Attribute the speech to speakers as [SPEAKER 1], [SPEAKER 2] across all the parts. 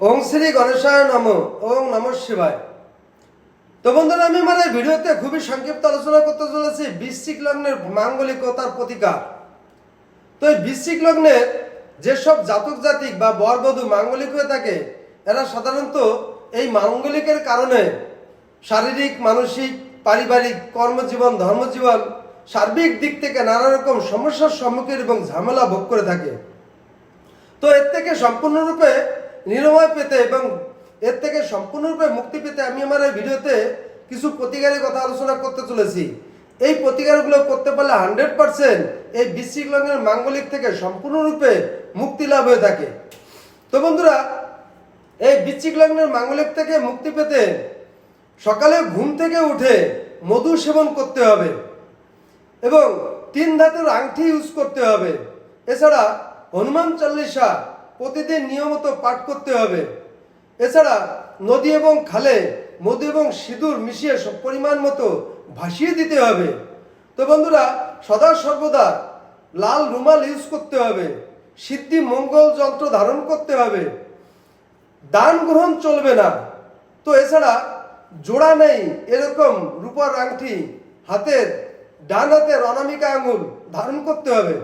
[SPEAKER 1] ওং শ্রী গণেশায় নমঃ। ওং নমঃ শিবায়। তো বন্ধুরা, আমি আমার এই ভিডিওতে খুবই সংক্ষিপ্ত আলোচনা করতে চলেছি বৃশ্চিক লগ্নের মাঙ্গলিক ও তার প্রতিকার। তো এই বৃশ্চিক লগ্নের যেসব জাতক জাতিক বা বরবধূ মাঙ্গলিক হয়ে থাকে, এরা সাধারণত এই মাঙ্গলিকের কারণে শারীরিক, মানসিক, পারিবারিক, কর্মজীবন, ধর্মজীবন সার্বিক দিক থেকে নানা রকম সমস্যার সম্মুখীন এবং ঝামেলা ভোগ করে থাকে। তো এর থেকে সম্পূর্ণরূপে নিরাময় পেতে এবং এর থেকে সম্পূর্ণরূপে মুক্তি পেতে আমি আমার এই ভিডিওতে কিছু প্রতিকারের কথা আলোচনা করতে চলেছি। এই প্রতিকারগুলো করতে পারলে 100% এই বৃশ্চিক লগ্নের মাঙ্গলিক থেকে সম্পূর্ণরূপে মুক্তি লাভ হয়ে থাকে। তো বন্ধুরা, এই বৃশ্চিক লগ্নের মাঙ্গলিক থেকে মুক্তি পেতে সকালে ঘুম থেকে উঠে মধু সেবন করতে হবে এবং 3 ধাতুর আংটি ইউজ করতে হবে। এছাড়া হনুমান চল্লিশা প্রতিদিন নিয়মিত পাঠ করতে হবে। এছাড়া নদী এবং খালে মধু এবং সিঁদুর মিশিয়ে সব পরিমাণ মতো ভাসিয়ে দিতে হবে। তো বন্ধুরা, সদা সর্বদা লাল রুমাল ইউজ করতে হবে। সিদ্ধি মঙ্গল যন্ত্র ধারণ করতে হবে। দান গ্রহণ চলবে না। তো এছাড়া জোড়া নেই এরকম রূপার আংটি হাতের ডান হাতের অনামিকা আঙুল ধারণ করতে হবে।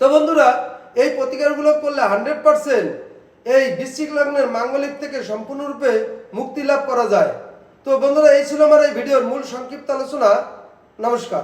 [SPEAKER 1] তো বন্ধুরা, এই প্রতিকারগুলো করলে 100% এই বৃশ্চিক লগ্নের মাঙ্গলিক থেকে সম্পূর্ণরূপে মুক্তি লাভ করা যায়। তো বন্ধুরা, এই ছিল আমার এই ভিডিওর মূল সংক্ষিপ্ত আলোচনা। নমস্কার।